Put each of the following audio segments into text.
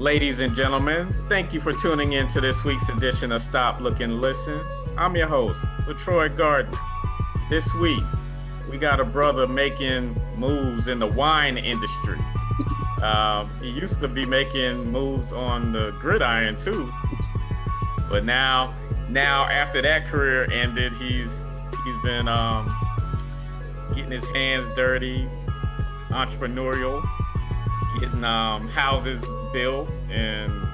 Ladies and gentlemen, thank you for tuning in to this week's edition of Stop, Look, and Listen. I'm your host, LaTroy Gardner. This week, we got a brother making moves in the wine industry. He used to be making moves on the gridiron too, but now after that career ended, he's been getting his hands dirty, entrepreneurial, getting houses built and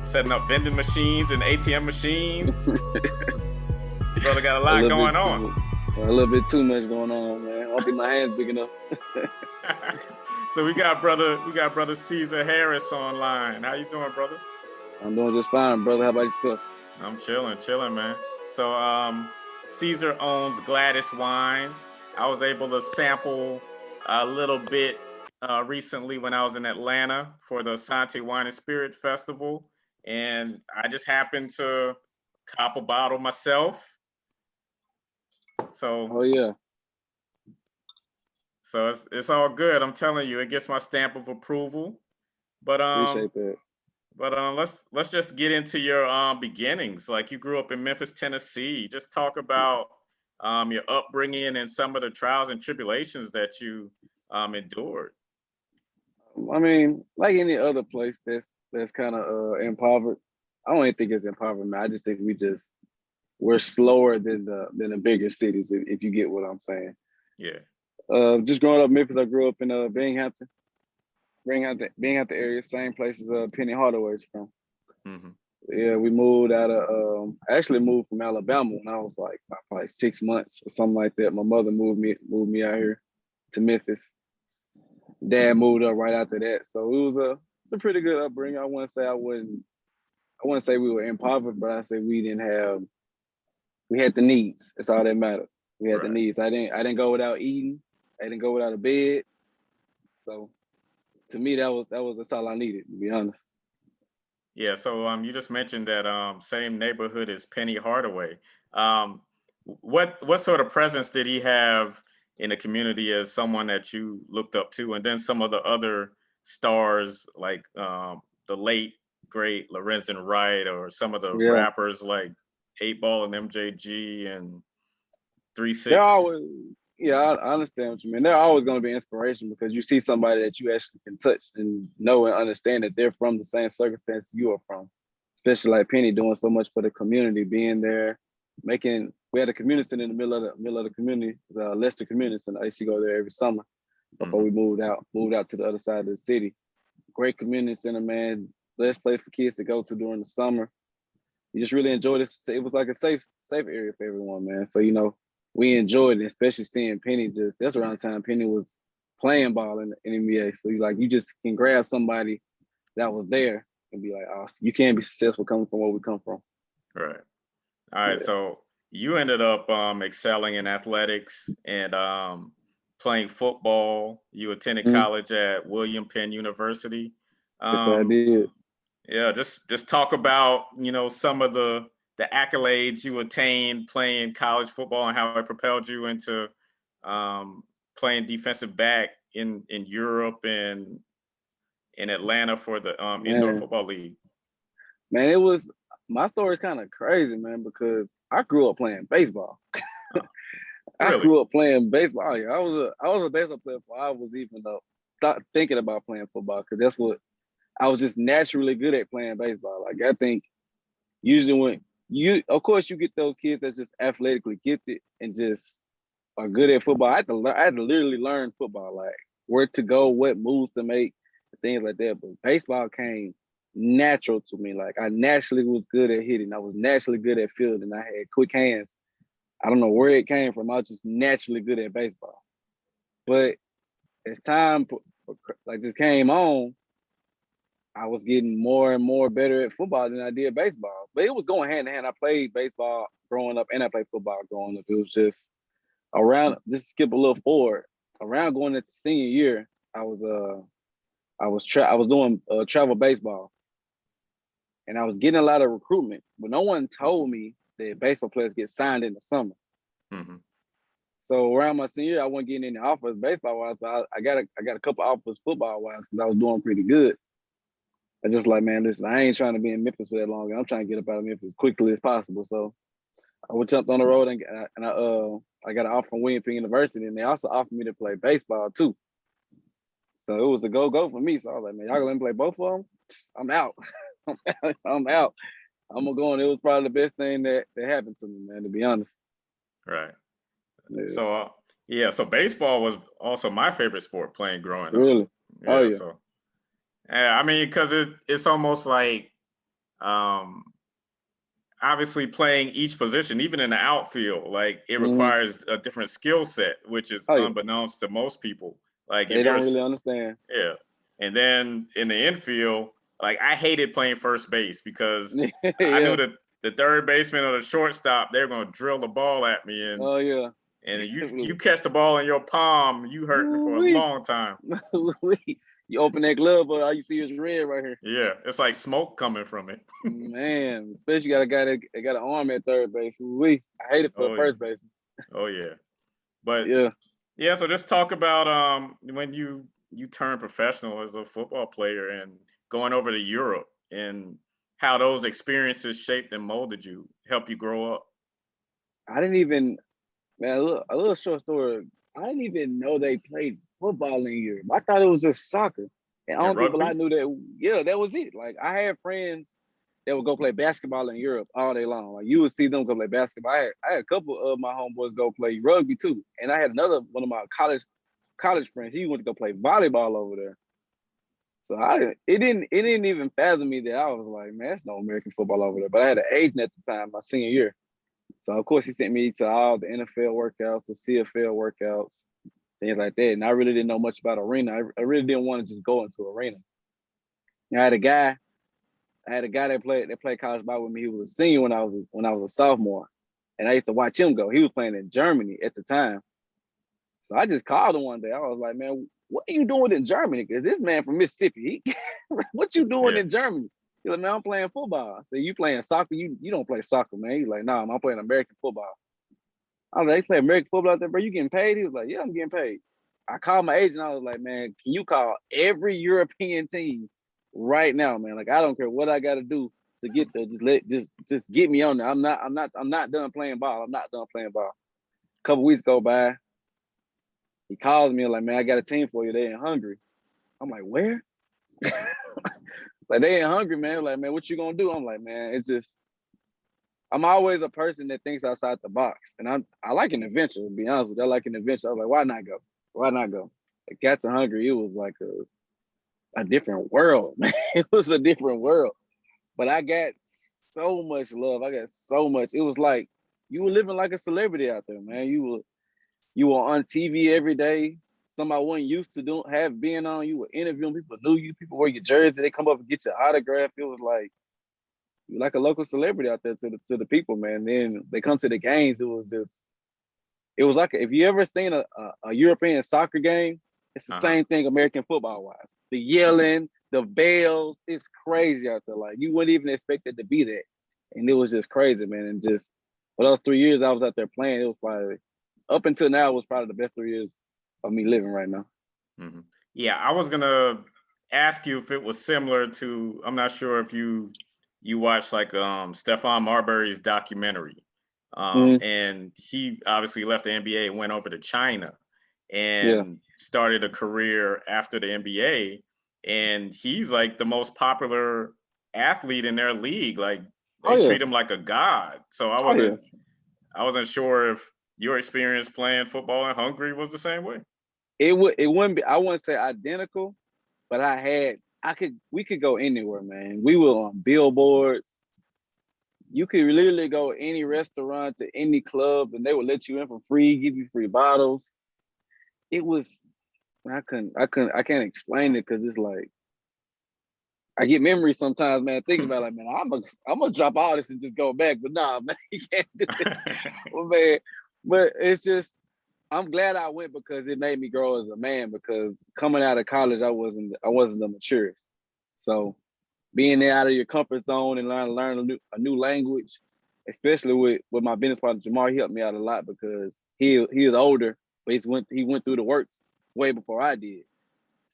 setting up vending machines and ATM machines. Brother got a lot going on. A little bit too much going on, man. I don't think my hands big enough. So we got brother Caesar Harrs online. How you doing, brother? I'm doing just fine, brother. How about yourself? I'm chilling, man. So Caesar owns Gladys Wines. I was able to sample a little bit recently when I was in Atlanta for the Asante Wine and Spirit Festival, and I just happened to cop a bottle myself. So oh yeah. So it's all good. I'm telling you, it gets my stamp of approval. But Appreciate that. But let's just get into your beginnings. Like, you grew up in Memphis, Tennessee. Just talk about your upbringing and some of the trials and tribulations that you endured. I mean, like any other place that's kind of impoverished. I don't even think it's impoverished. I just think we're slower than the bigger cities. If you get what I'm saying. Yeah. Just growing up in Memphis, I grew up in Binghamton area, same place as Penny Hardaway's from. Mm-hmm. Yeah, we moved out of. I actually moved from Alabama when I was like probably 6 months or something like that. My mother moved me out here to Memphis. Dad moved up right after that, so it was a pretty good upbringing. I wouldn't say we were impoverished, but I say we had the needs. That's all that mattered. We had the needs. I didn't go without eating. I didn't go without a bed. So to me, that's all I needed, to be honest. Yeah. So you just mentioned that same neighborhood as Penny Hardaway. What sort of presence did he have in the community as someone that you looked up to, and then some of the other stars like the late great Lorenzen Wright, or some of the rappers like 8 Ball and MJG and 3 6? I understand what you mean. They're always going to be inspiration because you see somebody that you actually can touch and know and understand that they're from the same circumstances you are from. Especially like Penny doing so much for the community, being there, we had a community center in the middle of the community, the Leicester Community Center. I used to go there every summer before we moved out to the other side of the city. Great community center, man. Best place for kids to go to during the summer. You just really enjoyed it. It was like a safe area for everyone, man. So, we enjoyed it, especially seeing Penny. That's around the time Penny was playing ball in the NBA. So you just can grab somebody that was there and be like, oh, you can't be successful coming from where we come from. Right. All right. Yeah. So you ended up excelling in athletics and playing football. You attended college at William Penn University. Yes, I did. Yeah, just talk about, some of the accolades you attained playing college football and how it propelled you into playing defensive back in Europe and in Atlanta for the Indoor Football League. Man, my story is kind of crazy, man, because I grew up playing baseball. Really? I grew up playing baseball. I was a baseball player before I was even thinking about playing football, because that's what I was just naturally good at, playing baseball. Like, I think usually when of course you get those kids that's just athletically gifted and just are good at football. I had to literally learn football, like where to go, what moves to make, things like that. But baseball came natural to me. Like, I naturally was good at hitting. I was naturally good at fielding. I had quick hands. I don't know where it came from. I was just naturally good at baseball. But as time just came on, I was getting more and more better at football than I did baseball. But it was going hand in hand. I played baseball growing up and I played football growing up. It was just just skip a little forward. Around going into senior year, I was doing travel baseball. And I was getting a lot of recruitment, but no one told me that baseball players get signed in the summer. Mm-hmm. So around my senior year, I wasn't getting any offers baseball wise, but I got a couple offers football wise because I was doing pretty good. I just like, man, listen, I ain't trying to be in Memphis for that long. I'm trying to get up out of Memphis as quickly as possible. So I would jump on the road I got an offer from William Penn University, and they also offered me to play baseball too. So it was a go for me. So I was like, man, y'all gonna let me play both of them? I'm out. I'm out. I'm gonna go, and it was probably the best thing that happened to me, man, to be honest. Right. Yeah. So so baseball was also my favorite sport playing growing up. Really? Yeah, Oh yeah. So I mean, because it's almost like obviously playing each position, even in the outfield, like it requires a different skill set, which is unbeknownst to most people. Like they don't really understand. Yeah. And then in the infield, like I hated playing first base because I knew that the third baseman or the shortstop, they're gonna drill the ball at me, and and you catch the ball in your palm, you hurt me for a long time. You open that glove, but all you see is red right here. Yeah, it's like smoke coming from it. Man, especially got a guy that got an arm at third base. I hate it for the first baseman. Oh yeah, but yeah. So just talk about when you turned professional as a football player and going over to Europe, and how those experiences shaped and molded you, helped you grow up. I didn't even, man, a little short story. I didn't even know they played football in Europe. I thought it was just soccer. And all people I knew that was it. Like I had friends that would go play basketball in Europe all day long. Like you would see them go play basketball. I had a couple of my homeboys go play rugby too. And I had another one of my college friends. He went to go play volleyball over there. So it didn't even fathom me that I was like, man, that's no American football over there. But I had an agent at the time, my senior year. So of course he sent me to all the NFL workouts, the CFL workouts, things like that. And I really didn't know much about arena. I really didn't want to just go into arena. And I had a guy that played college ball with me. He was a senior when I was a sophomore. And I used to watch him go. He was playing in Germany at the time. So I just called him one day. I was like, man, what are you doing in Germany? Because this man from Mississippi, what you doing in Germany? He's like, man, I'm playing football. I said, you playing soccer? You don't play soccer, man. He's like, nah, I'm playing American football. I was like, you play American football out there, bro? You getting paid? He was like, yeah, I'm getting paid. I called my agent. I was like, man, can you call every European team right now, man? Like, I don't care what I got to do to get there. Just get me on there. I'm not done playing ball. I'm not done playing ball. A couple weeks go by. He calls me like, man, I got a team for you. They're in Hungary. I'm like, where? Like, they in Hungary, man. Like, man, what you gonna do? I'm like, man, it's just, I'm always a person that thinks outside the box. And I like an adventure, to be honest with you. I like an adventure. I was like, why not go? Why not go? I got to Hungary. It was like a different world, man. It was a different world. But I got so much love. I got so much. It was like you were living like a celebrity out there, man. You were on TV every day. Somebody wasn't used to being on. You were interviewing people, knew you. People wear your jersey. They come up and get your autograph. It was like you're like a local celebrity out there to the people, man. Then they come to the games. It was like if you ever seen a European soccer game, it's the same thing American football wise. The yelling, the bells, it's crazy out there. Like you wouldn't even expect it to be that, and it was just crazy, man. And just for those 3 years I was out there playing, it was probably up until now it was probably the best 3 years of me living right now. Mm-hmm. Yeah, I was gonna ask you if it was similar to. I'm not sure if you watched like Stephon Marbury's documentary, and he obviously left the NBA and went over to China and started a career after the NBA, and he's like the most popular athlete in their league. Like they treat him like a god. So I wasn't sure if your experience playing football in Hungary was the same way. It wouldn't be, I wouldn't say identical, but we could go anywhere, man. We were on billboards. You could literally go any restaurant to any club and they would let you in for free, give you free bottles. It was, I can't explain it because it's like, I get memories sometimes, man, thinking about like, man, I'm gonna drop all this and just go back. But nah, man, you can't do it. Well, man, but it's just, I'm glad I went because it made me grow as a man, because coming out of college, I wasn't the maturest. So being there out of your comfort zone and learn a new language, especially with my business partner, Jamar, he helped me out a lot because he is older, but he went through the works way before I did.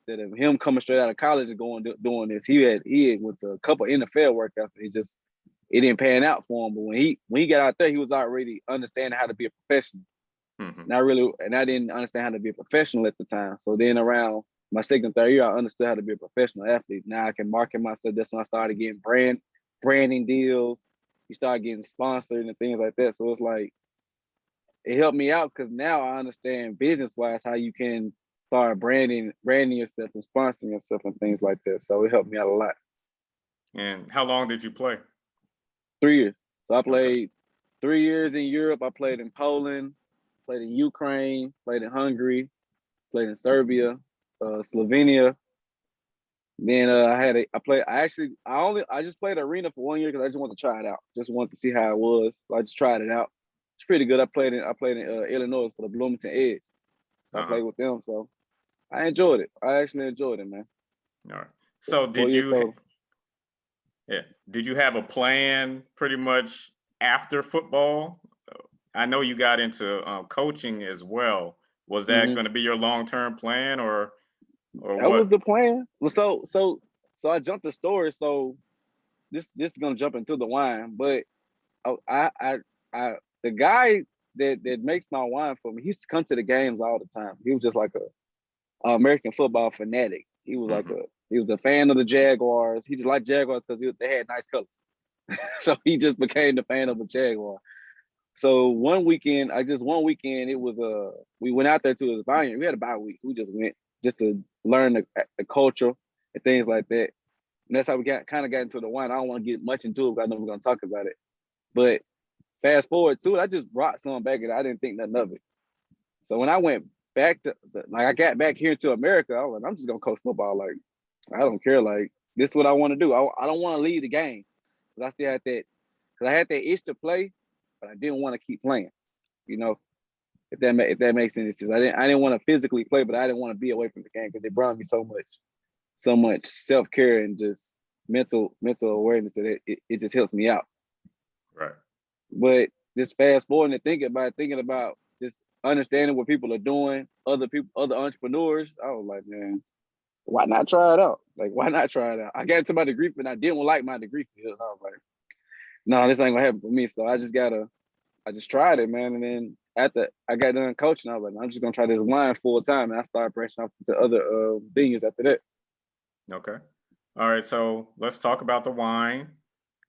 instead of him coming straight out of college and going doing this. He had went to a couple NFL workouts. It didn't pan out for him. But when he got out there, he was already understanding how to be a professional. Not really, and I didn't understand how to be a professional at the time. So then around my second, third year, I understood how to be a professional athlete. Now I can market myself. That's when I started getting branding deals. You start getting sponsored and things like that. So it's like, it helped me out because now I understand business-wise how you can start branding yourself and sponsoring yourself and things like that. So it helped me out a lot. And how long did you play? 3 years. So I played 3 years in Europe. I played in Poland, played in Ukraine, played in Hungary, played in Serbia, Slovenia. Then I just played arena for 1 year because I just wanted to try it out. Just wanted to see how it was. So I just tried it out. It's pretty good. I played in Illinois for the Bloomington Edge. So I played with them. So I enjoyed it. I actually enjoyed it, man. All right. So did you have a plan pretty much after football? I know you got into coaching as well. Was that going to be your long-term plan or that what? Was the plan. Well, so I jumped the story. So this is gonna jump into the wine, but I the guy that makes my wine for me, he used to come to the games all the time. He was just like a American football fanatic. He was he was a fan of the Jaguars. He just liked Jaguars because they had nice colors. So he just became the fan of the Jaguar. So one weekend, it was we went out there to his vineyard. We had a bye week. We just went just to learn the culture and things like that. And that's how we got into the wine. I don't want to get much into it because I know we're gonna talk about it. But fast forward to it, I just brought some back and I didn't think nothing of it. So when I went back I got back here to America, I was like, I'm just gonna coach football. Like, I don't care. Like, this is what I want to do. I don't want to leave the game. Because I still had that, because I had that itch to play, but I didn't want to keep playing. You know, if that makes any sense. I didn't want to physically play, but I didn't want to be away from the game because it brought me so much self-care and just mental awareness that it just helps me out. Right. But just fast forward and thinking about just understanding what people are doing, other entrepreneurs, I was like, man, why not try it out? Like, why not try it out? I got into my degree, but I didn't like my degree field. I was like, no, this ain't gonna happen for me. So I just tried it, man. And then after I got done coaching, I was like, I'm just gonna try this wine full time. And I started branching off to other things after that. Okay. All right. So let's talk about the wine,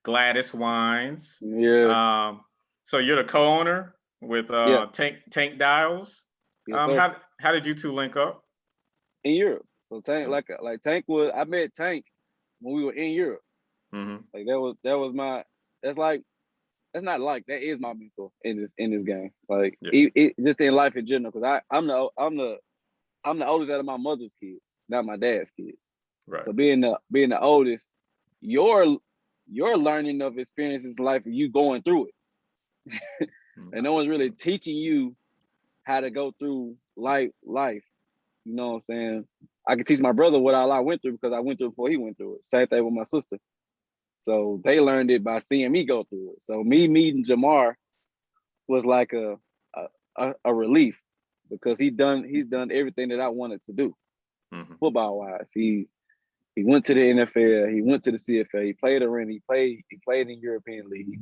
Gladys Wines. Yeah. So you're the co-owner with Tank Dials. Yes, how did you two link up? In Europe. So Tank, I met Tank when we were in Europe. Like that is my mentor in this game. Like it just in life in general. Because I'm the oldest out of my mother's kids, not my dad's kids. Right. So being the oldest, your learning of experiences in life and you going through it. And no one's really teaching you how to go through life. You know what I'm saying? I can teach my brother what all I went through because I went through it before he went through it. Same thing with my sister. So they learned it by seeing me go through it. So me meeting Jamar was like a relief because he's done everything that I wanted to do, football wise. He went to the NFL, he went to the CFA, he played arena, he played in European League.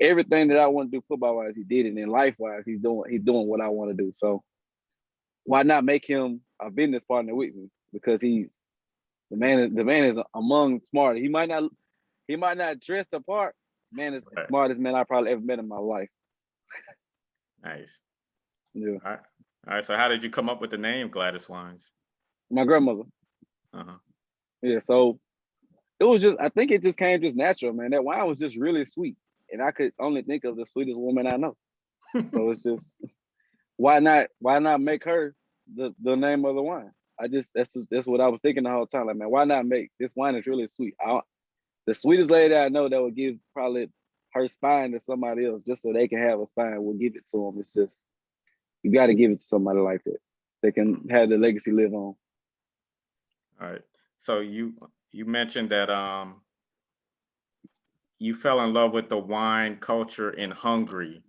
Everything that I want to do football wise, he did it. And life wise, he's doing what I want to do. So why not make him a business partner with me? Because the man is among smart. He might not dress the part. Man is the smartest man I probably ever met in my life. Nice. Yeah. All right. So how did you come up with the name Gladys Wines? My grandmother. Yeah. So I think it just came just natural, man. That wine was just really sweet. And I could only think of the sweetest woman I know. So it's just, why not make her the name of the wine? That's what I was thinking the whole time. Like, man, why not make this wine is really sweet? The sweetest lady I know that would give probably her spine to somebody else just so they can have a spine will give it to them. It's just, you got to give it to somebody like that. They can have the legacy live on. All right. So you mentioned that you fell in love with the wine culture in Hungary.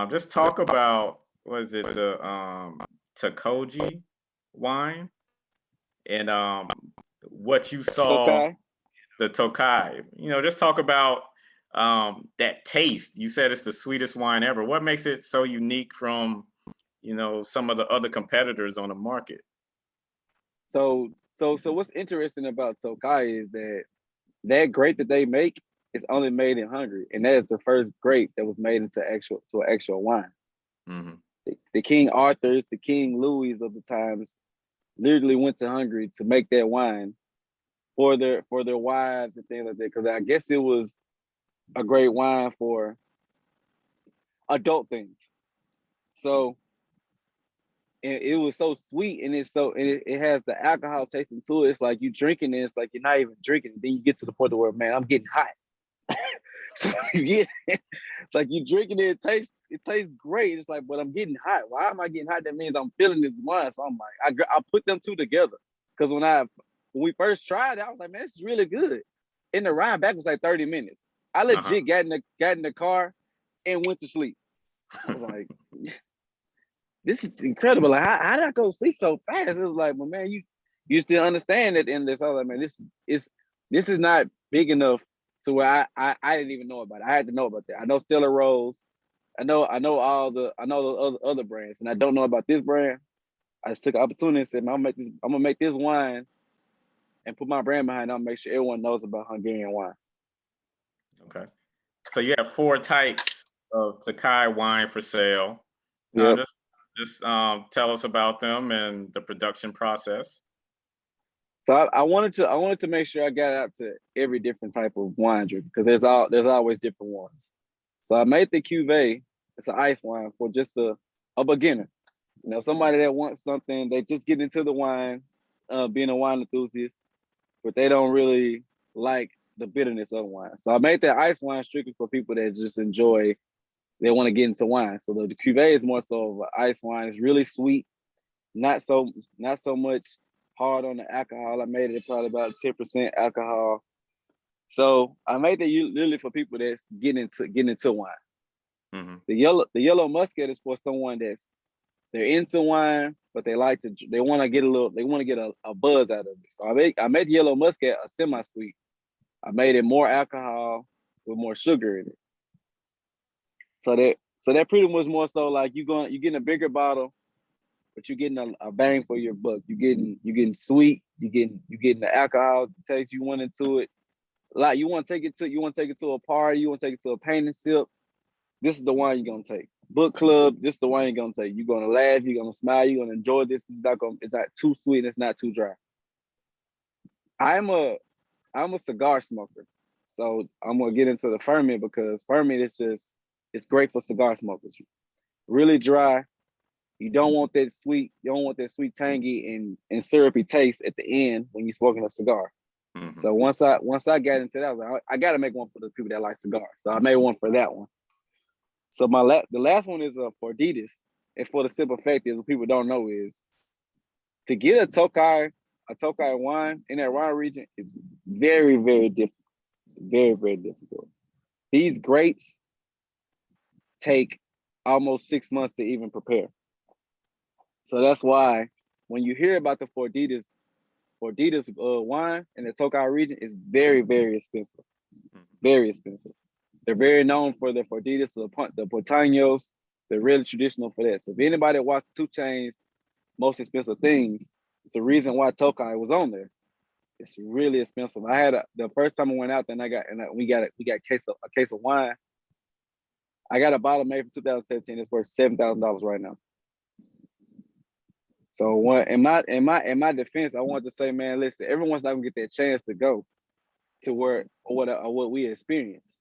Just talk about, was it the Tokaji wine? and what you saw, Okay. the Tokai. Just talk about that taste. You said it's the sweetest wine ever. What makes it so unique from, some of the other competitors on the market? So what's interesting about Tokai is that grape that they make is only made in Hungary, and that is the first grape that was made into an actual wine. Mm-hmm. The King Arthurs, the King Louis of the times, literally went to Hungary to make that wine for their wives and things like that. Because I guess it was a great wine for adult things. So and it was so sweet, and it has the alcohol tasting to it. It's like you drinking it, it's like you're not even drinking it. Then you get to the point where, man, I'm getting hot. So it's like you drinking it, it tastes great. It's like, but I'm getting hot. Why am I getting hot? That means I'm feeling this wine. So I'm like, I put them two together. Because when we first tried it, I was like, man, this is really good. And the ride back was like 30 minutes. I legit got in the car and went to sleep. I was like, this is incredible. Like, how did I go to sleep so fast? It was like, well, man, you still understand it in this. I was like, man, this is not big enough to where I didn't even know about it. I had to know about that. I know Stella Rose. I know the other brands, and I don't know about this brand. I just took an opportunity and said, man, I'm gonna make this wine and put my brand behind it. I'll make sure everyone knows about Hungarian wine. Okay. So you have 4 types of Tokai wine for sale. Yeah. Just tell us about them and the production process. So I wanted to make sure I got out to every different type of wine drink, because there's always different ones. So I made the cuvee. It's an ice wine for just a beginner. Somebody that wants something, they just get into the wine, being a wine enthusiast, but they don't really like the bitterness of wine. So I made that ice wine strictly for people that just enjoy, they want to get into wine. So the cuvee is more so of an ice wine. It's really sweet, not so much hard on the alcohol. I made it probably about 10% alcohol. So I made that literally for people that's getting into wine. Mm-hmm. The yellow muscat is for someone they're into wine, but they want to get a buzz out of it. So I made the yellow muscat a semi-sweet. I made it more alcohol with more sugar in it. So that pretty much more so like you're getting a bigger bottle, but you're getting a bang for your buck. You're getting sweet. You're getting the alcohol taste you want into it. Like you want to take it to a party. You want to take it to a paint and sip. This is the wine you're gonna take. Book club. This is the wine you're gonna take. You're gonna laugh. You're gonna smile. You're gonna enjoy this. It's not too sweet. And it's not too dry. I'm a cigar smoker, so I'm gonna get into the ferment, because ferment it's great for cigar smokers. Really dry. You don't want that sweet. You don't want that sweet, tangy, and syrupy taste at the end when you're smoking a cigar. Mm-hmm. So once I got into that, I was like, I got to make one for the people that like cigars. So I made one for that one. So the last one is for Adidas, and for the simple fact is, what people don't know is, to get a Tokai wine in that wine region is very, very difficult. Very, very difficult. These grapes take almost 6 months to even prepare. So that's why when you hear about the Forditas wine in the Tokai region, it's very, very expensive. Very expensive. They're very known for the Forditas, the Portaños. They're really traditional for that. So if anybody watched 2 Chainz Most Expensive Things, it's the reason why Tokai was on there. It's really expensive. I had the first time I went out there, and we got a case of wine. I got a bottle made from 2017. It's worth $7,000 right now. So in my defense, I wanted to say, man, listen, everyone's not gonna get that chance to go to what we experience.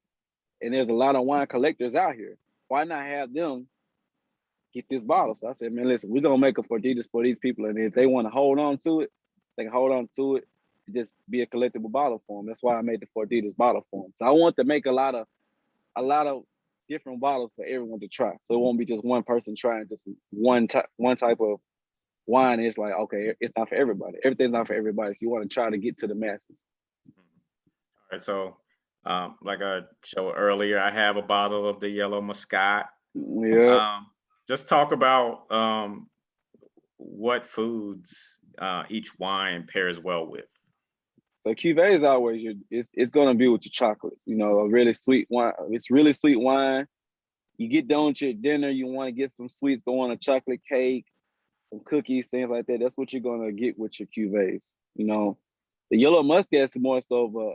And there's a lot of wine collectors out here. Why not have them get this bottle? So I said, man, listen, we're gonna make a Forditas for these people, and if they want to hold on to it, they can hold on to it. Just be a collectible bottle for them. That's why I made the Forditas bottle for them. So I want to make a lot of different bottles for everyone to try. So it won't be just one person trying just one type of wine. It's like, okay, it's not for everybody. Everything's not for everybody. So you want to try to get to the masses. All right. So like I showed earlier, I have a bottle of the yellow muscat. Yeah. Just talk about what foods each wine pairs well with? So cuvee is always it's gonna be with your chocolates. You know, a really sweet wine. It's really sweet wine. You get done with your dinner, you want to get some sweets, go on a chocolate cake, some cookies, things like that. That's what you're gonna get with your cuvées. You know, the yellow muscat is more so of a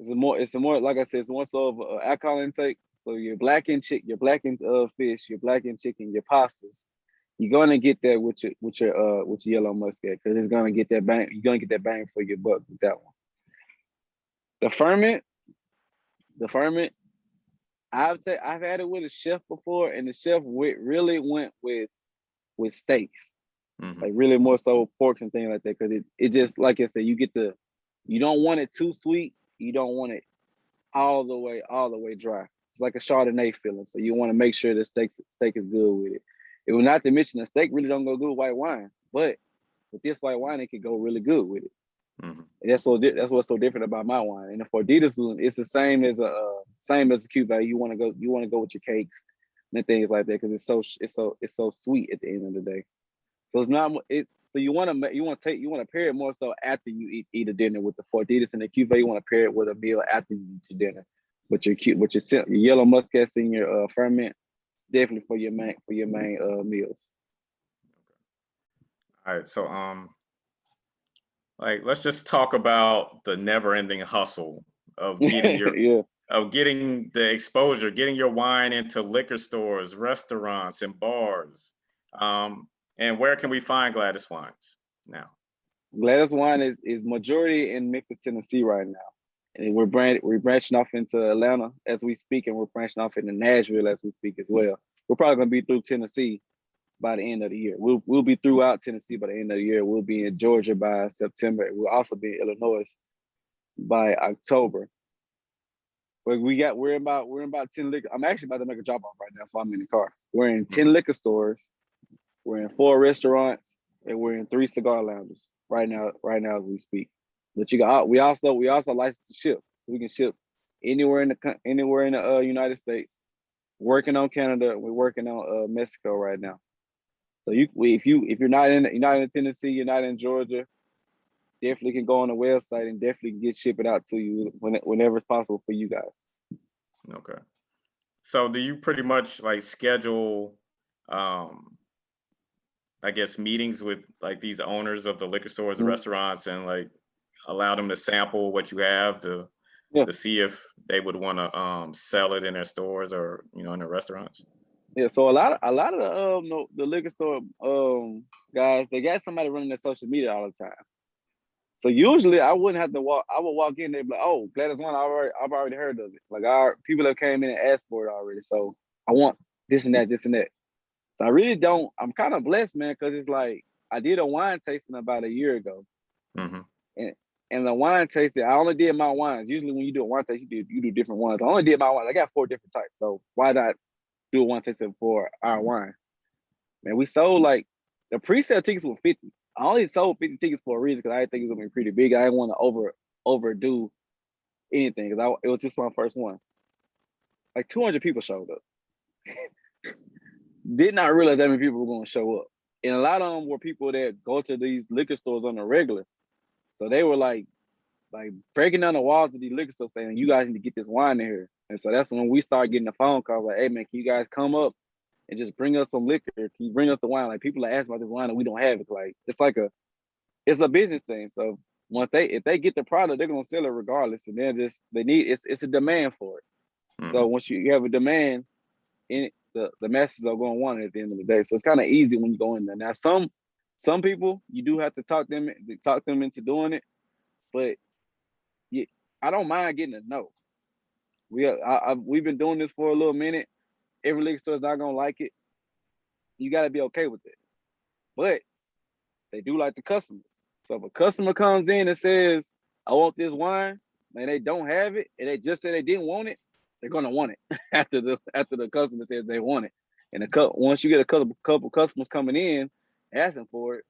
it's a more like I said, it's more so of a alcohol intake. So your blackened fish, your blackened chicken, your pastas. You're gonna get that with your yellow muscat because it's gonna get that bang. You're gonna get that bang for your buck with that one. The ferment. I've had it with a chef before, and the chef really went with steaks, like really more so porks and things like that. Because it just like I said, you don't want it too sweet, you don't want it all the way dry. It's like a Chardonnay feeling, so you want to make sure the steak is good with it. It will not to mention the steak really don't go good with white wine, but with this white wine, it could go really good with it. And that's what's so different about my wine. And the Forditas, it's the same as a cuvee. You want to go with your cakes and things like that because it's so sweet at the end of the day. So it's not it. So you want to pair it more so after you eat a dinner with the Forditas and the cuvee. You want to pair it with a meal after you eat your dinner with your yellow muscats and your ferment. It's definitely for your main meals. All right, so like let's just talk about the never-ending hustle of getting your of getting the exposure, getting your wine into liquor stores, restaurants, and bars. And where can we find Gladys Wines now? Gladys Wine is majority in Memphis, Tennessee right now. And we're branching off into Atlanta as we speak, and we're branching off into Nashville as we speak as well. We're probably gonna be through Tennessee by the end of the year. We'll be throughout Tennessee by the end of the year. We'll be in Georgia by September. We'll also be in Illinois by October. But we're about 10 liquor. I'm actually about to make a drop off right now, so I'm in the car. We're in 10 liquor stores, we're in 4 restaurants, and we're in 3 cigar lounges right now as we speak. But we also license to ship, so we can ship anywhere in the United States. Working on Canada, we're working on Mexico right now. So if you're not in Tennessee, you're not in Georgia, definitely can go on the website and definitely get it out to you whenever it's possible for you guys. Okay. So do you pretty much like schedule, I guess, meetings with like these owners of the liquor stores and restaurants and like allow them to sample what you have to see if they would want to sell it in their stores or in their restaurants? Yeah, so a lot of the liquor store guys, they got somebody running their social media all the time. So usually I wouldn't have to walk. I would walk in there and be like, "Oh, Gladys Wine, I've already heard of it. Like people have came in and asked for it already. So I want this and that, this and that." So I really don't. I'm kind of blessed, man, because it's like I did a wine tasting about a year ago, and the wine tasting, I only did my wines. Usually when you do a wine tasting, you do different wines. I only did my wines. I got 4 different types. So why not do a wine tasting for our wine? Man, we sold like the pre-sale tickets were 50. I only sold 50 tickets for a reason because I didn't think it was gonna be pretty big. I didn't want to overdo anything because it was just my first one. Like 200 people showed up. Did not realize that many people were gonna show up, and a lot of them were people that go to these liquor stores on the regular. So they were like breaking down the walls of these liquor stores saying, "You guys need to get this wine in here." And so that's when we started getting the phone calls like, "Hey man, can you guys come up and just bring us some liquor? Can you bring us the wine?" Like people are asking about this wine and we don't have it. Like it's a business thing. So if they get the product, they're gonna sell it regardless. And then it's a demand for it. So once you have a demand, the masses are gonna want it at the end of the day. So it's kind of easy when you go in there. Now some people you do have to talk them into doing it, but I don't mind getting a no. We've been doing this for a little minute. Every liquor store is not gonna like it. You gotta be okay with it. But they do like the customers. So if a customer comes in and says, "I want this wine," and they don't have it, and they just say they didn't want it, they're gonna want it after the customer says they want it. And once you get a couple customers coming in asking for it,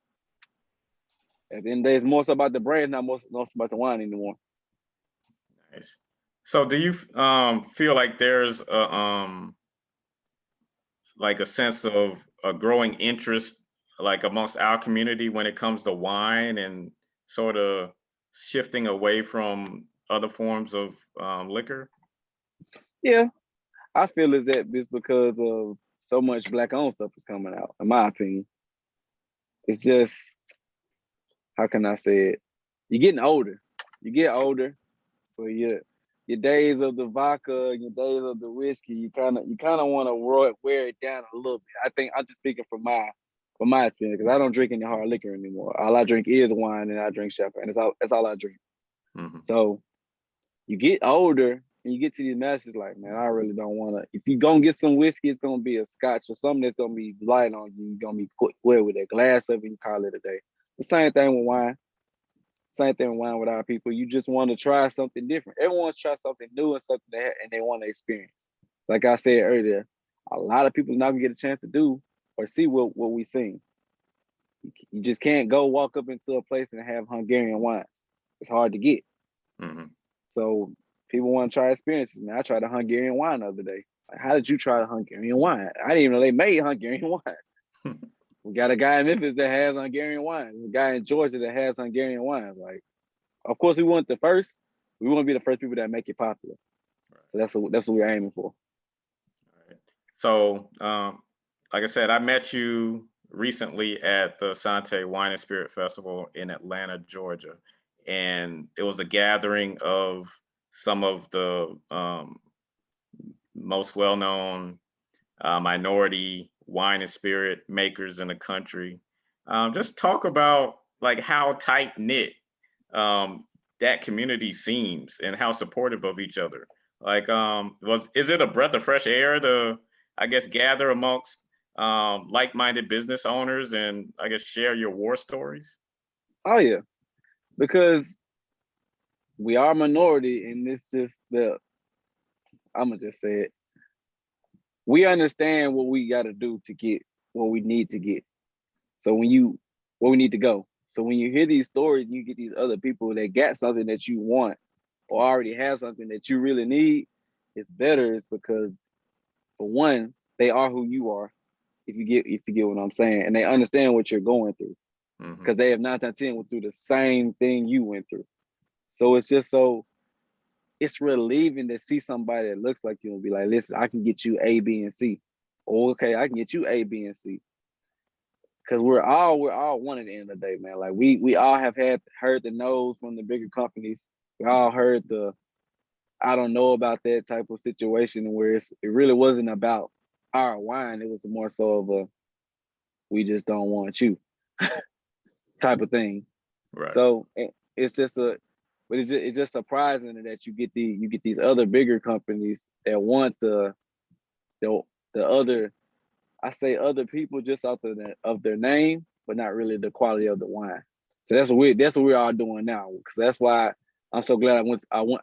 at the end of the day, it's more so about the brand, not so about the wine anymore. Nice. So do you feel like there's a sense of a growing interest like amongst our community when it comes to wine and sort of shifting away from other forms of liquor? Yeah, I feel is that it's because of so much black owned stuff is coming out, in my opinion. It's just, how can I say it? You're getting older. You get older. So your days of the vodka, your days of the whiskey, you kinda want to wear it down a little bit. I think I'm just speaking from my experience, because I don't drink any hard liquor anymore. All I drink is wine, and I drink champagne. That's all I drink. Mm-hmm. So you get older and you get to these masters like, man, I really don't want to. If you're going to get some whiskey, it's going to be a scotch or something that's going to be light on you. You're going to be put well with a glass of it, you call it a day. The same thing with wine. Same thing with wine with our people. You just want to try something different. Everyone wants to try something new and something and they want to experience. Like I said earlier, a lot of people not going to get a chance to do or see what we seen. You just can't go walk up into a place and have Hungarian wines. It's hard to get. Mm-hmm. So people want to try experiences. Man, I tried a Hungarian wine the other day. Like, how did you try a Hungarian wine? I didn't even know they made Hungarian wines. We got a guy in Memphis that has Hungarian wines. There's a guy in Georgia that has Hungarian wines. Like, of course, we want the first. We want to be the first people that make it popular. Right. So that's what we're aiming for. All right. So, like I said, I met you recently at the Sante Wine and Spirit Festival in Atlanta, Georgia, and it was a gathering of some of the most well-known minority wine and spirit makers in the country. Just talk about like how tight knit that community seems and how supportive of each other. Like, is it a breath of fresh air to, I guess, gather amongst like-minded business owners and I guess share your war stories? Oh yeah, because we are a minority, and it's just I'm gonna just say it. We understand what we got to do to get what we need to get. So where we need to go. So when you hear these stories, you get these other people that got something that you want or already have something that you really need. It's better. It's because, for one, they are who you are. If you get what I'm saying, and they understand what you're going through, because they have 9 times 10 went through the same thing you went through. So it's relieving to see somebody that looks like you and be like, listen, I can get you A, B, and C. Or, okay, I can get you A, B, and C. Because we're all one at the end of the day, man. Like we all have heard the no's from the bigger companies. We all heard the I don't know about that type of situation where it really wasn't about our wine. It was more so of a we just don't want you type of thing. Right. So it's just surprising that you get these other bigger companies that want the other, I say other people just off of their name, but not really the quality of the wine. So that's what we're all doing now. Because that's why I'm so glad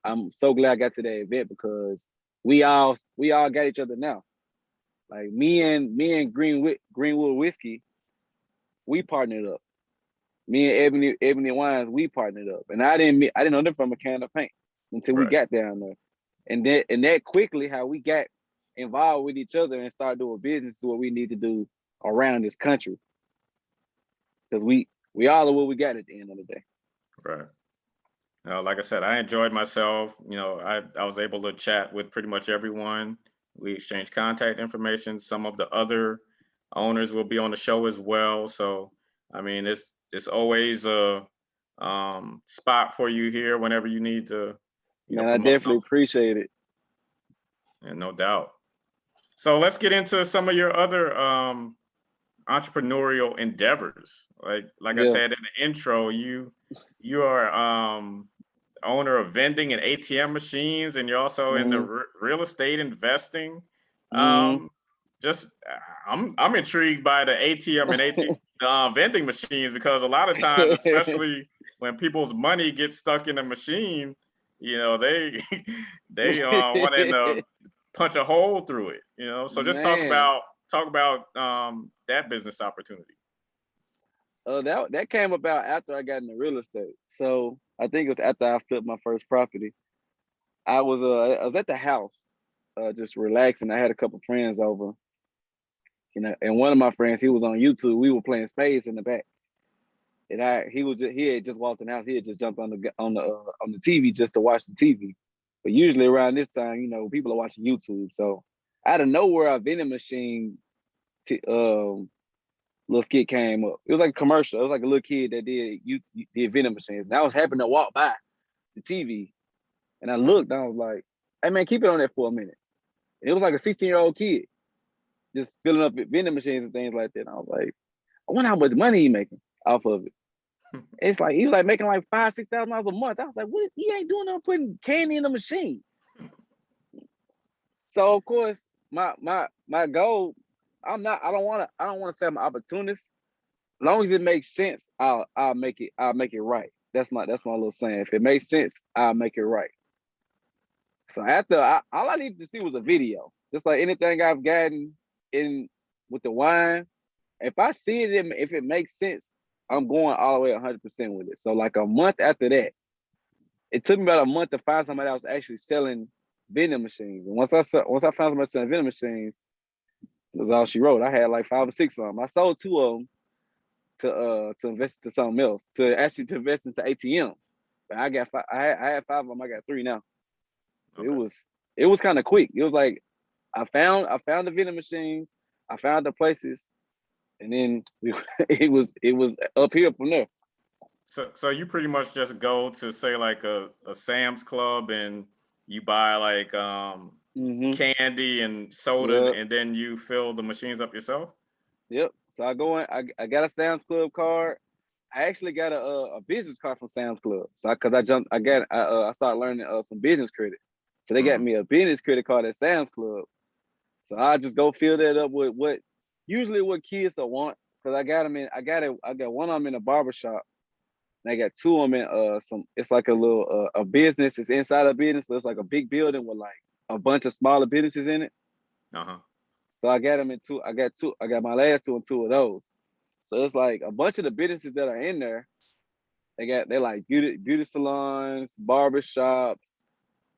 I'm so glad I got to that event, because we all got each other now. Like me and Greenwood Whiskey, we partnered up. Me and Ebony Wines, we partnered up. And I didn't know them from a can of paint until we got down there. And that quickly how we got involved with each other and start doing business is what we need to do around this country. Because we all are what we got at the end of the day. Right. Like I said, I enjoyed myself. I was able to chat with pretty much everyone. We exchanged contact information. Some of the other owners will be on the show as well. So, I mean, it's always a spot for you here whenever you need to. Man, I definitely appreciate it. And no doubt. So let's get into some of your other entrepreneurial endeavors. Like I said in the intro, you are owner of vending and ATM machines, and you're also in the real estate investing. Just I'm intrigued by the ATM and vending machines, because a lot of times, especially when people's money gets stuck in a machine, they want to punch a hole through it. So just talk about that business opportunity. That came about after I got into real estate. So I think it was after I flipped my first property. I was at the house, just relaxing. I had a couple friends over, You know, and one of my friends, he was on YouTube. We were playing spades in the back, and he had just walked in the house. He had just jumped on the TV just to watch the TV. But usually around this time, you know, people are watching YouTube. So out of nowhere, a vending machine little skit came up. It was like a commercial. It was like a little kid that did vending machines. And I was happening to walk by the TV, and I looked. And I was like, "Hey man, keep it on there for a minute." And it was like a 16-year-old kid just filling up vending machines and things like that. And I was like, "I wonder how much money he making off of it." It's like he was like making like $5,000-6,000 a month. I was like, "What? He ain't doing nothing putting candy in the machine." So of course, my goal. I don't want to say I'm an opportunist. As long as it makes sense, I'll make it right. That's my little saying. If it makes sense, I'll make it right. So all I needed to see was a video. Just like anything I've gotten in with the wine, if I see it, if it makes sense, I'm going all the way 100% with it. So like a month after that, it took me about a month to find somebody that was actually selling vending machines. And once I found somebody selling vending machines, that's all she wrote. I had like 5 or 6 of them. I sold 2 of them to invest into something else, to invest into ATM. But I had 5 of them. I got 3 now. So okay. It was kind of quick. It was like I found the vending machines, I found the places, and then it was uphill from there. So you pretty much just go to say like a Sam's Club and you buy like candy and sodas, yep. And then you fill the machines up yourself? Yep. So I go in, I got a Sam's Club card. I actually got a business card from Sam's Club. So I started learning some business credit. So they got me a business credit card at Sam's Club. So I just go fill that up with what kids will want. Cause I got one of them in a barbershop. And I got 2 of them in it's like a little a business. It's inside a business. So it's like a big building with like a bunch of smaller businesses in it. Uh-huh. So I got them in 2. I got my last 2 and 2 of those. So it's like a bunch of the businesses that are in there. They're like beauty salons, barbershops,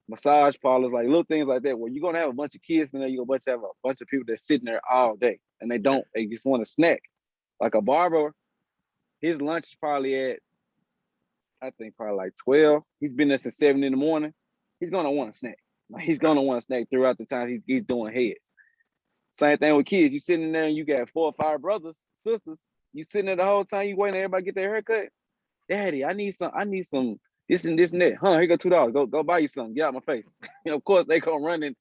massage parlors, like little things like that, where you're gonna have a bunch of kids in there. You're gonna have a bunch of people that's sitting there all day and they just want a snack. Like a barber, his lunch is probably at, I think probably like 12. He's been there since 7 in the morning. He's gonna want a snack. Like he's gonna want a snack throughout the time he's doing heads. Same thing with kids. You sitting in there and you got 4 or 5 brothers, sisters. You sitting there the whole time, you waiting for everybody to get their haircut. Daddy, I need some this and this and that. Here go $2. Go buy you something. Get out my face. Of course, they gonna run and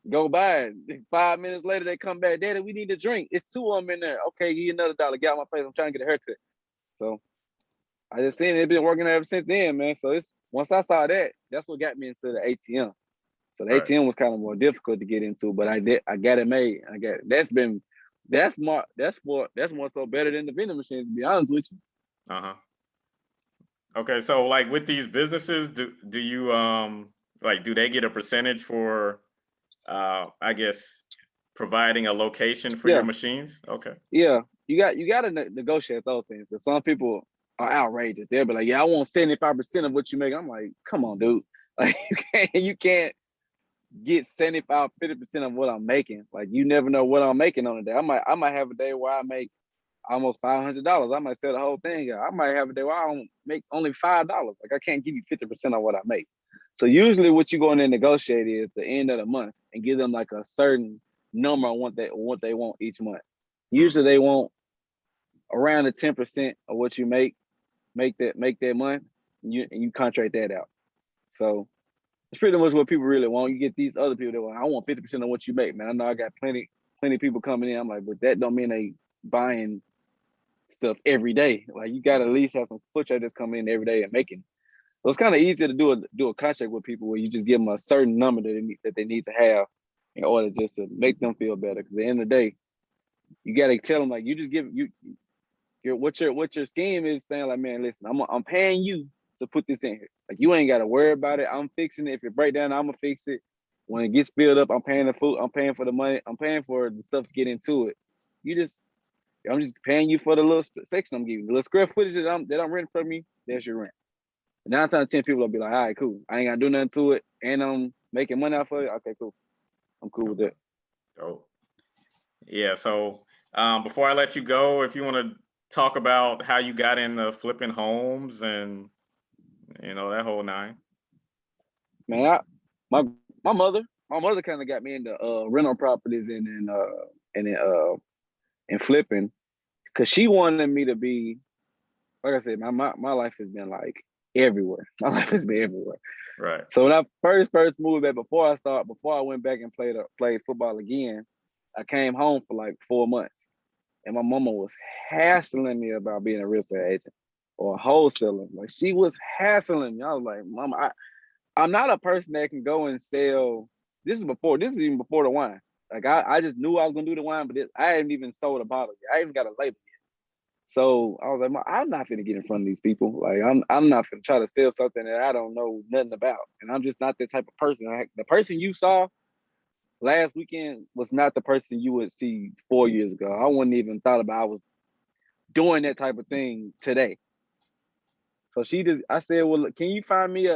go buy it. 5 minutes later, they come back. Daddy, we need a drink. It's 2 of them in there. Okay, give you another $1. Get out my face. I'm trying to get a haircut. So I just seen it been working ever since then, man. So once I saw that, that's what got me into the ATM. So the ATM was kind of more difficult to get into, but I got it made. That's more so better than the vending machines, to be honest with you. Uh-huh. Okay, so like with these businesses, do you do they get a percentage for I guess providing a location for your machines? Okay. Yeah, you got to negotiate those things, because some people are outrageous. They'll be like, "Yeah, I want 75% of what you make." I'm like, "Come on, dude! Like you can't get 75, 50% of what I'm making. Like you never know what I'm making on a day. I might have a day where I make almost $500. I might sell the whole thing. I might have a day where I don't make only $5. Like I can't give you 50% of what I make. So usually what you go in and negotiate is the end of the month and give them like a certain number on what they want each month. Usually they want around the 10% of what you make that month, and you contract that out. So it's pretty much what people really want. You get these other people that want, I want 50% of what you make, man. I know I got plenty of people coming in. I'm like, but that don't mean they buying stuff every day. Like you got to at least have some foot traders coming in every day and making. So it's kind of easy to do a contract with people where you just give them a certain number that they need to have in order just to make them feel better. Because at the end of the day, you got to tell them, like, you just give what your scheme is saying, like, man, listen, I'm paying you to put this in here. Like you ain't got to worry about it. I'm fixing it. If it break down, I'm gonna fix it. When it gets filled up, I'm paying the food. I'm paying for the money. I'm paying for the stuff to get into it. I'm just paying you for the little section I'm giving you. The little square footage that I'm renting from you, that's your rent. And 9 times 10 people will be like, all right, cool. I ain't gotta do nothing to it, and I'm making money off of it. Okay, cool. I'm cool with that. Oh, yeah. So Before I let you go, if you want to talk about how you got into flipping homes and that whole nine. Man, my mother kind of got me into rental properties and flipping, because she wanted me to be, like I said, my life has been like everywhere. My life has been everywhere. Right. So when I first moved back, before I went back and played football again, I came home for like 4 months, and my mama was hassling me about being a real estate agent or a wholesaler. Like, she was hassling me. I was like, Mama, I'm not a person that can go and sell. This is even before the wine. Like, I just knew I was gonna do the wine, but I hadn't even sold a bottle yet. I even got a label yet. So I was like, I'm not finna get in front of these people. Like, I'm not finna try to sell something that I don't know nothing about. And I'm just not that type of person. The person you saw last weekend was not the person you would see 4 years ago. I wouldn't even thought about I was doing that type of thing today. So I said, well, can you find me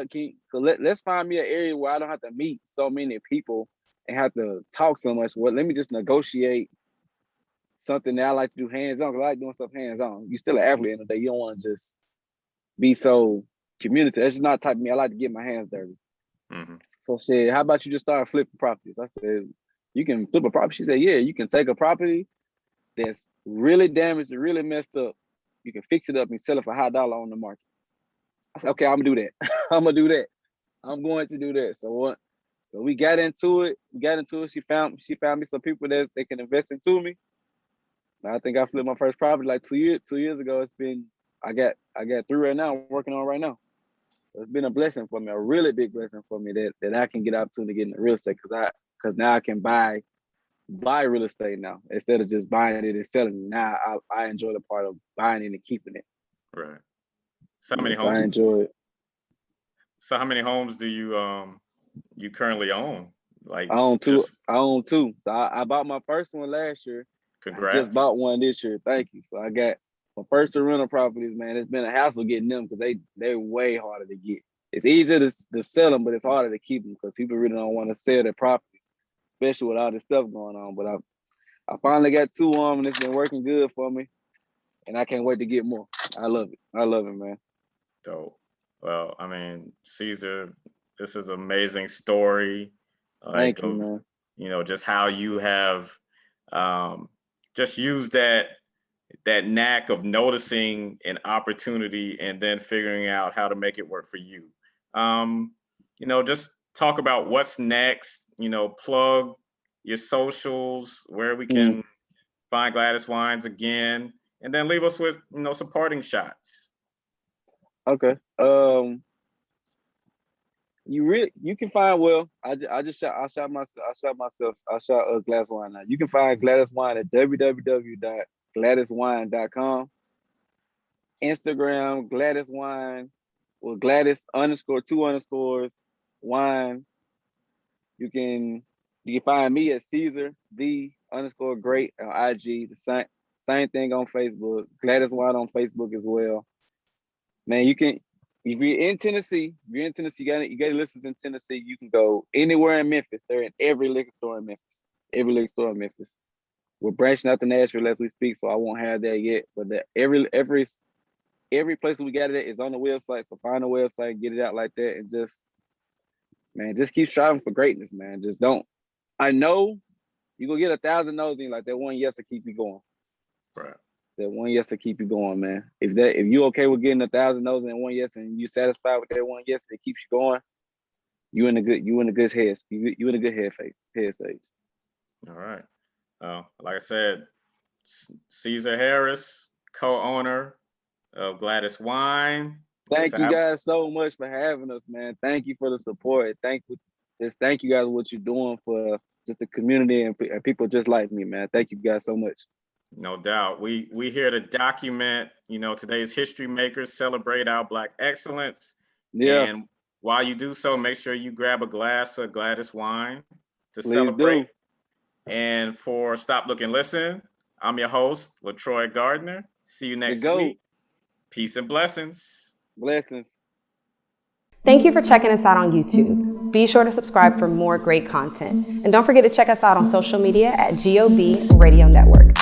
let's find me an area where I don't have to meet so many people and have to talk so much. Well, let me just negotiate something that I like to do hands-on, because I like doing stuff hands-on. You're still an athlete in the day. You don't want to just be so communicative. That's just not the type of me. I like to get my hands dirty. Mm-hmm. So I said, how about you just start flipping properties? I said, you can flip a property? She said, yeah, you can take a property that's really damaged and really messed up. You can fix it up and sell it for $1 on the market. I said, okay, I'm gonna do that. I'm gonna do that. I'm going to do that. So we got into it. She found me some people that they can invest into me. And I think I flipped my first property like 2 years ago. I got 3 right now. I'm working on right now. So it's been a blessing for me, a really big blessing for me that I can get opportunity to get into real estate, because now I can buy real estate now instead of just buying it and selling it. Now I enjoy the part of buying it and keeping it. Right. So how many homes? I enjoy it. So how many homes do you currently own? Like, I own two. So I bought my first one last year. Congrats. I just bought one this year. Thank you. So I got my first 2 rental properties, man. It's been a hassle getting them because they're way harder to get. It's easier to sell them, but it's harder to keep them because people really don't want to sell their properties, especially with all this stuff going on. But I finally got 2 on them, and it's been working good for me, and I can't wait to get more. I love it. I love it, man. Dope. Well, I mean, Caesar, this is an amazing story. Thank you, man. Just how you have just used that knack of noticing an opportunity and then figuring out how to make it work for you. Just talk about what's next, plug your socials, where we can find Gladys Wines again, and then leave us with, some parting shots. Okay. You can find, I shot Gladys Wine now. You can find Gladys Wine at www.gladyswine.com. Instagram, Gladys Wine, or Gladys _2_ wine. You can find me at Caesar _great on IG. The same thing on Facebook. Gladys Wine on Facebook as well. Man, you can. If you're in Tennessee, you got listeners in Tennessee, you can go anywhere in Memphis. They're in every liquor store in Memphis. We're branching out to Nashville as we speak, so I won't have that yet. But every place we got it at is on the website. So find the website, get it out like that, and just keep striving for greatness, man. Just don't. I know you're gonna get 1,000 no's and like that one yes to keep you going. Right. That one yes to keep you going, man. If you okay with getting 1,000 no's and one yes, and you satisfied with that one yes, it keeps you going. You in a good head stage. All right. Like I said, Caesar Harrs, co-owner of Gladys Wine. Thank you guys so much for having us, man. Thank you for the support. Thank you guys for what you're doing for just the community and people just like me, man. Thank you guys so much. No doubt. We here to document, today's history makers, celebrate our Black excellence. Yeah. And while you do so, make sure you grab a glass of Gladys Wine to Please celebrate. Do. And for Stop, Look, and Listen, I'm your host, LaTroy Gardner. See you next week. Peace and blessings. Blessings. Thank you for checking us out on YouTube. Be sure to subscribe for more great content. And don't forget to check us out on social media at GOB Radio Network.